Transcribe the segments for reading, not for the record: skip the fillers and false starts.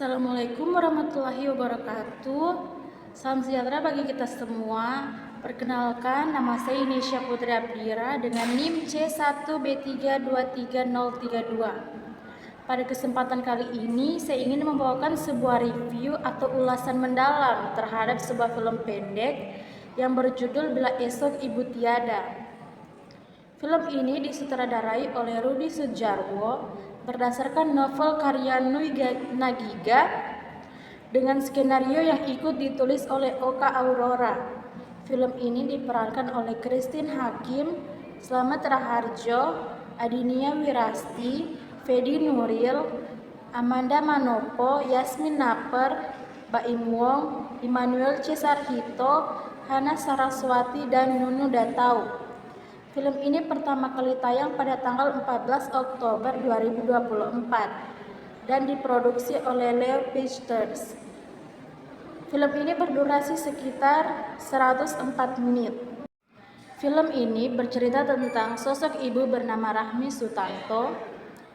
Assalamualaikum warahmatullahi wabarakatuh. Salam sejahtera bagi kita semua. Perkenalkan, nama saya Inesya Putri Abdira dengan NIM C1B323032. Pada kesempatan kali ini, saya ingin membawakan sebuah review atau ulasan mendalam terhadap sebuah film pendek yang berjudul Bila Esok Ibu Tiada. Film ini disutradarai oleh Rudi Sudjarwo berdasarkan novel karya Nui Nagiga dengan skenario yang ikut ditulis oleh Oka Aurora. Film ini diperankan oleh Christine Hakim, Slamet Raharjo, Adinia Wirasti, Fedi Nuril, Amanda Manopo, Yasmin Naper, Baim Wong, Immanuel Cesar Hito, Hana Saraswati, dan Nunu Datau. Film ini pertama kali tayang pada tanggal 14 Oktober 2024 dan diproduksi oleh Leo Pictures. Film ini berdurasi sekitar 104 menit. Film ini bercerita tentang sosok ibu bernama Rahmi Sutanto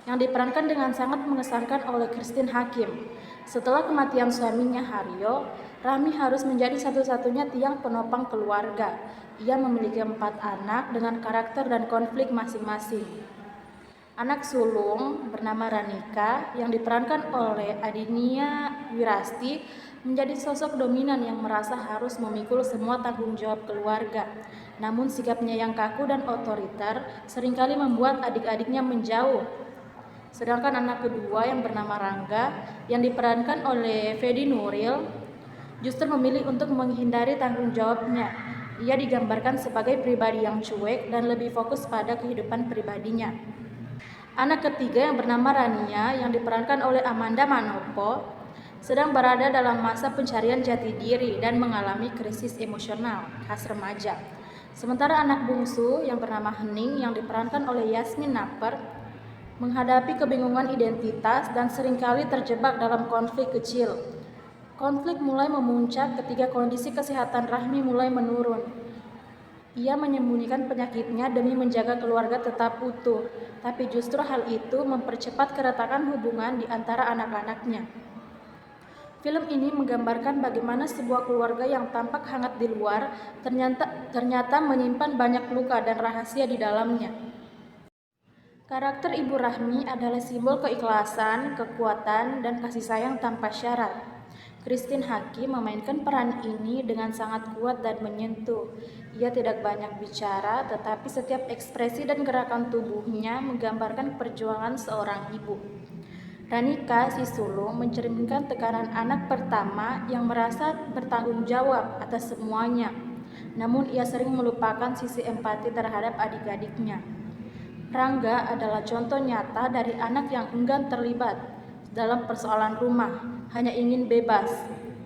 yang diperankan dengan sangat mengesankan oleh Christine Hakim. Setelah kematian suaminya Haryo, Rahmi harus menjadi satu-satunya tiang penopang keluarga. Ia memiliki 4 anak dengan karakter dan konflik masing-masing. Anak sulung bernama Ranika yang diperankan oleh Adinia Wirasti menjadi sosok dominan yang merasa harus memikul semua tanggung jawab keluarga. Namun sikapnya yang kaku dan otoriter seringkali membuat adik-adiknya menjauh. Sedangkan anak kedua yang bernama Rangga yang diperankan oleh Fedi Nuril justru memilih untuk menghindari tanggung jawabnya. Ia digambarkan sebagai pribadi yang cuek dan lebih fokus pada kehidupan pribadinya. Anak ketiga yang bernama Rania yang diperankan oleh Amanda Manopo sedang berada dalam masa pencarian jati diri dan mengalami krisis emosional khas remaja. Sementara anak bungsu yang bernama Hening yang diperankan oleh Yasmin Naper menghadapi kebingungan identitas dan seringkali terjebak dalam konflik kecil. Konflik mulai memuncak ketika kondisi kesehatan Rahmi mulai menurun. Ia menyembunyikan penyakitnya demi menjaga keluarga tetap utuh, tapi justru hal itu mempercepat keretakan hubungan di antara anak-anaknya. Film ini menggambarkan bagaimana sebuah keluarga yang tampak hangat di luar ternyata menyimpan banyak luka dan rahasia di dalamnya. Karakter Ibu Rahmi adalah simbol keikhlasan, kekuatan, dan kasih sayang tanpa syarat. Christine Hakim memainkan peran ini dengan sangat kuat dan menyentuh. Ia tidak banyak bicara, tetapi setiap ekspresi dan gerakan tubuhnya menggambarkan perjuangan seorang ibu. Ranika, si sulung, mencerminkan tekanan anak pertama yang merasa bertanggung jawab atas semuanya. Namun ia sering melupakan sisi empati terhadap adik-adiknya. Rangga adalah contoh nyata dari anak yang enggan terlibat dalam persoalan rumah, hanya ingin bebas.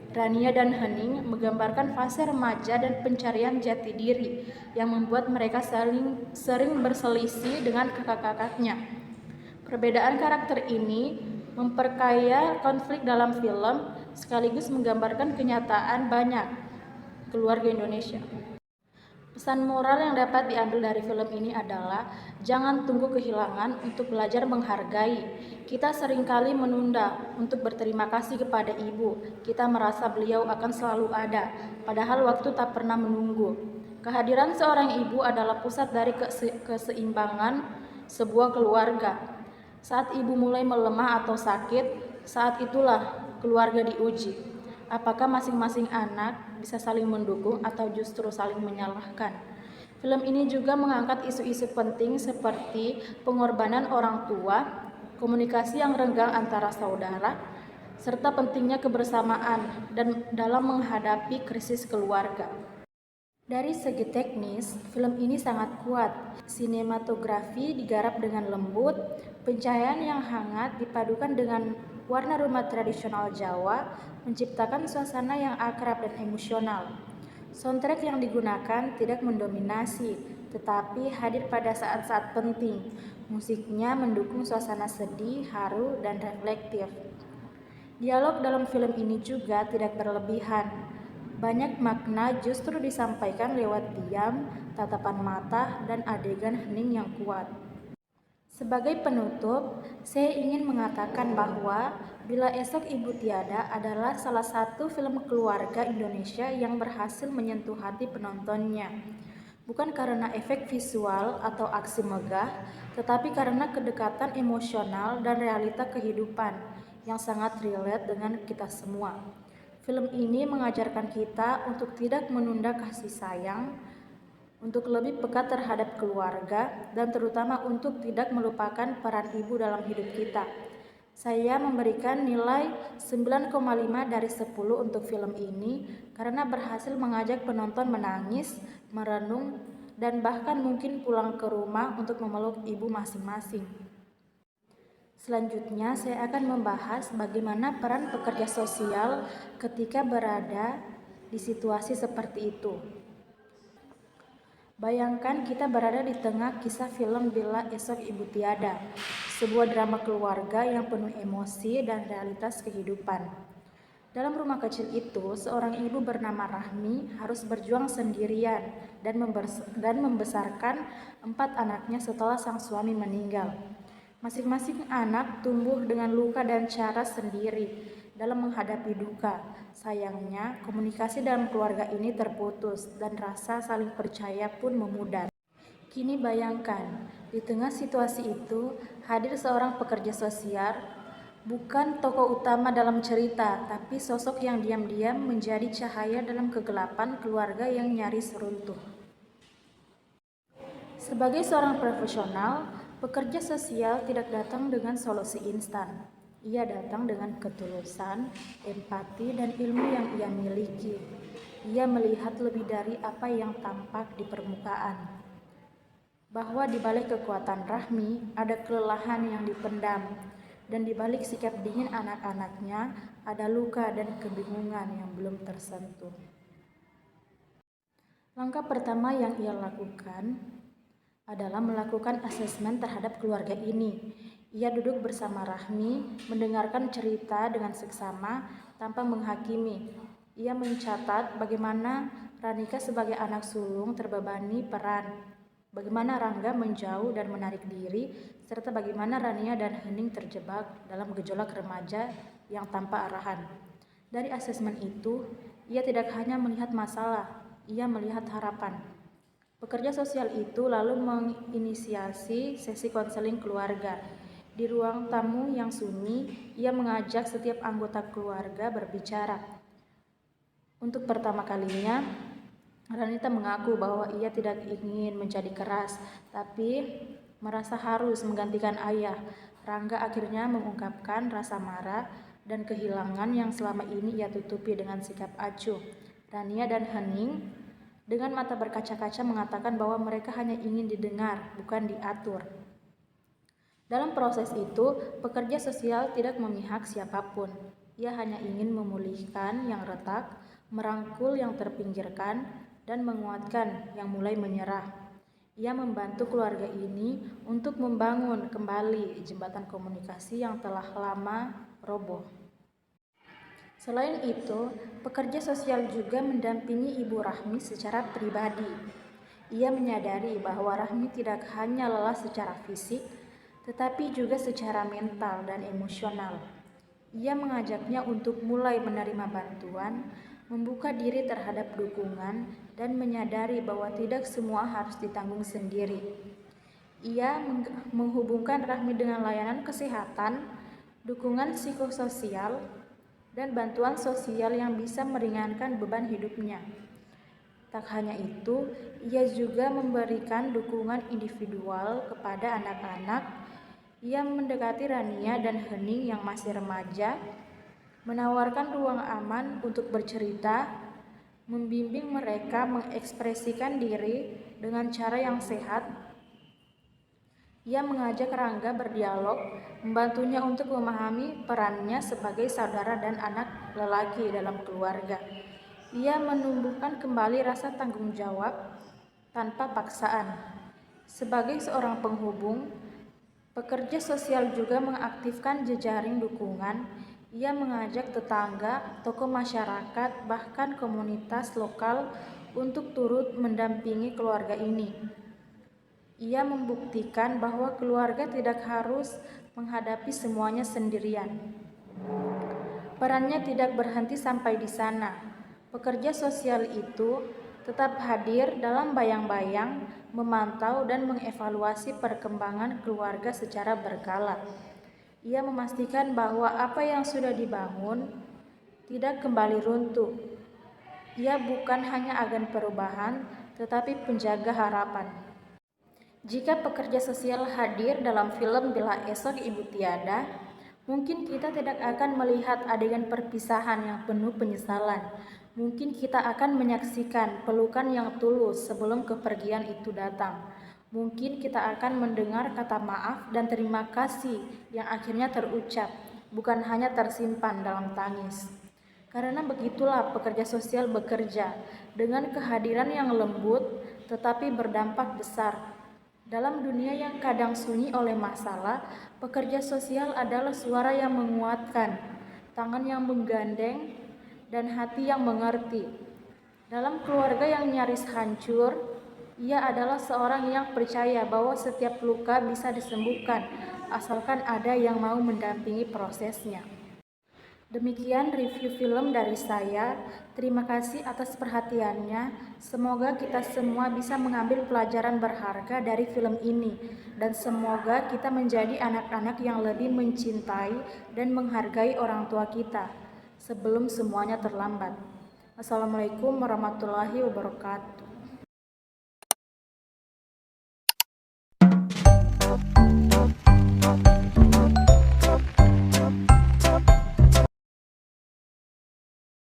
Rania dan Hening menggambarkan fase remaja dan pencarian jati diri yang membuat mereka sering berselisih dengan kakak-kakaknya. Perbedaan karakter ini memperkaya konflik dalam film sekaligus menggambarkan kenyataan banyak keluarga Indonesia. Pesan moral yang dapat diambil dari film ini adalah jangan tunggu kehilangan untuk belajar menghargai. Kita seringkali menunda untuk berterima kasih kepada ibu. Kita merasa beliau akan selalu ada, padahal waktu tak pernah menunggu. Kehadiran seorang ibu adalah pusat dari keseimbangan sebuah keluarga. Saat ibu mulai melemah atau sakit, saat itulah keluarga diuji. Apakah masing-masing anak bisa saling mendukung atau justru saling menyalahkan? Film ini juga mengangkat isu-isu penting seperti pengorbanan orang tua, komunikasi yang renggang antara saudara, serta pentingnya kebersamaan dan dalam menghadapi krisis keluarga. Dari segi teknis, film ini sangat kuat. Sinematografi digarap dengan lembut, pencahayaan yang hangat dipadukan dengan warna rumah tradisional Jawa, menciptakan suasana yang akrab dan emosional. Soundtrack yang digunakan tidak mendominasi, tetapi hadir pada saat-saat penting. Musiknya mendukung suasana sedih, haru, dan reflektif. Dialog dalam film ini juga tidak berlebihan. Banyak makna justru disampaikan lewat diam, tatapan mata, dan adegan hening yang kuat. Sebagai penutup, saya ingin mengatakan bahwa Bila Esok Ibu Tiada adalah salah satu film keluarga Indonesia yang berhasil menyentuh hati penontonnya. Bukan karena efek visual atau aksi megah, tetapi karena kedekatan emosional dan realita kehidupan yang sangat relate dengan kita semua. Film ini mengajarkan kita untuk tidak menunda kasih sayang, untuk lebih peka terhadap keluarga, dan terutama untuk tidak melupakan peran ibu dalam hidup kita. Saya memberikan nilai 9,5 dari 10 untuk film ini karena berhasil mengajak penonton menangis, merenung, dan bahkan mungkin pulang ke rumah untuk memeluk ibu masing-masing. Selanjutnya, saya akan membahas bagaimana peran pekerja sosial ketika berada di situasi seperti itu. Bayangkan kita berada di tengah kisah film Bila Esok Ibu Tiada, sebuah drama keluarga yang penuh emosi dan realitas kehidupan. Dalam rumah kecil itu, seorang ibu bernama Rahmi harus berjuang sendirian dan membesarkan 4 anaknya setelah sang suami meninggal. Masing-masing anak tumbuh dengan luka dan cara sendiri dalam menghadapi duka. Sayangnya, komunikasi dalam keluarga ini terputus dan rasa saling percaya pun memudar. Kini bayangkan, di tengah situasi itu, hadir seorang pekerja sosial, bukan tokoh utama dalam cerita, tapi sosok yang diam-diam menjadi cahaya dalam kegelapan keluarga yang nyaris runtuh. Sebagai seorang profesional, pekerja sosial tidak datang dengan solusi instan. Ia datang dengan ketulusan, empati, dan ilmu yang ia miliki. Ia melihat lebih dari apa yang tampak di permukaan. Bahwa di balik kekuatan Rahmi ada kelelahan yang dipendam, dan di balik sikap dingin anak-anaknya ada luka dan kebingungan yang belum tersentuh. Langkah pertama yang ia lakukan adalah melakukan asesmen terhadap keluarga ini. Ia duduk bersama Rahmi, mendengarkan cerita dengan seksama tanpa menghakimi. Ia mencatat bagaimana Ranika sebagai anak sulung terbebani peran, bagaimana Rangga menjauh dan menarik diri, serta bagaimana Rania dan Hening terjebak dalam gejolak remaja yang tanpa arahan. Dari asesmen itu, ia tidak hanya melihat masalah, ia melihat harapan. Pekerja sosial itu lalu menginisiasi sesi konseling keluarga. Di ruang tamu yang sunyi, ia mengajak setiap anggota keluarga berbicara. Untuk pertama kalinya, Ranita mengaku bahwa ia tidak ingin menjadi keras, tapi merasa harus menggantikan ayah. Rangga akhirnya mengungkapkan rasa marah dan kehilangan yang selama ini ia tutupi dengan sikap acuh. Rania dan Hening dengan mata berkaca-kaca mengatakan bahwa mereka hanya ingin didengar, bukan diatur. Dalam proses itu, pekerja sosial tidak memihak siapapun. Ia hanya ingin memulihkan yang retak, merangkul yang terpinggirkan, dan menguatkan yang mulai menyerah. Ia membantu keluarga ini untuk membangun kembali jembatan komunikasi yang telah lama roboh. Selain itu, pekerja sosial juga mendampingi Ibu Rahmi secara pribadi. Ia menyadari bahwa Rahmi tidak hanya lelah secara fisik, tetapi juga secara mental dan emosional. Ia mengajaknya untuk mulai menerima bantuan, membuka diri terhadap dukungan, dan menyadari bahwa tidak semua harus ditanggung sendiri. Ia menghubungkan Rahmi dengan layanan kesehatan, dukungan psikososial, dan bantuan sosial yang bisa meringankan beban hidupnya. Tak hanya itu, ia juga memberikan dukungan individual kepada anak-anak. Ia mendekati Rania dan Hening yang masih remaja, menawarkan ruang aman untuk bercerita, membimbing mereka mengekspresikan diri dengan cara yang sehat. Ia mengajak Rangga berdialog, membantunya untuk memahami perannya sebagai saudara dan anak lelaki dalam keluarga. Ia menumbuhkan kembali rasa tanggung jawab tanpa paksaan. Sebagai seorang penghubung, pekerja sosial juga mengaktifkan jejaring dukungan. Ia mengajak tetangga, tokoh masyarakat, bahkan komunitas lokal untuk turut mendampingi keluarga ini. Ia membuktikan bahwa keluarga tidak harus menghadapi semuanya sendirian. Perannya tidak berhenti sampai di sana. Pekerja sosial itu tetap hadir dalam bayang-bayang, memantau dan mengevaluasi perkembangan keluarga secara berkala. Ia memastikan bahwa apa yang sudah dibangun tidak kembali runtuh. Ia bukan hanya agen perubahan, tetapi penjaga harapan. Jika pekerja sosial hadir dalam film Bila Esok Ibu Tiada, mungkin kita tidak akan melihat adegan perpisahan yang penuh penyesalan. Mungkin kita akan menyaksikan pelukan yang tulus sebelum kepergian itu datang. Mungkin kita akan mendengar kata maaf dan terima kasih yang akhirnya terucap, bukan hanya tersimpan dalam tangis. Karena begitulah pekerja sosial bekerja, dengan kehadiran yang lembut tetapi berdampak besar. Dalam dunia yang kadang sunyi oleh masalah, pekerja sosial adalah suara yang menguatkan, tangan yang menggandeng, dan hati yang mengerti. Dalam keluarga yang nyaris hancur, ia adalah seorang yang percaya bahwa setiap luka bisa disembuhkan, asalkan ada yang mau mendampingi prosesnya. Demikian review film dari saya. Terima kasih atas perhatiannya. Semoga kita semua bisa mengambil pelajaran berharga dari film ini, dan semoga kita menjadi anak-anak yang lebih mencintai dan menghargai orang tua kita sebelum semuanya terlambat. Assalamualaikum warahmatullahi wabarakatuh.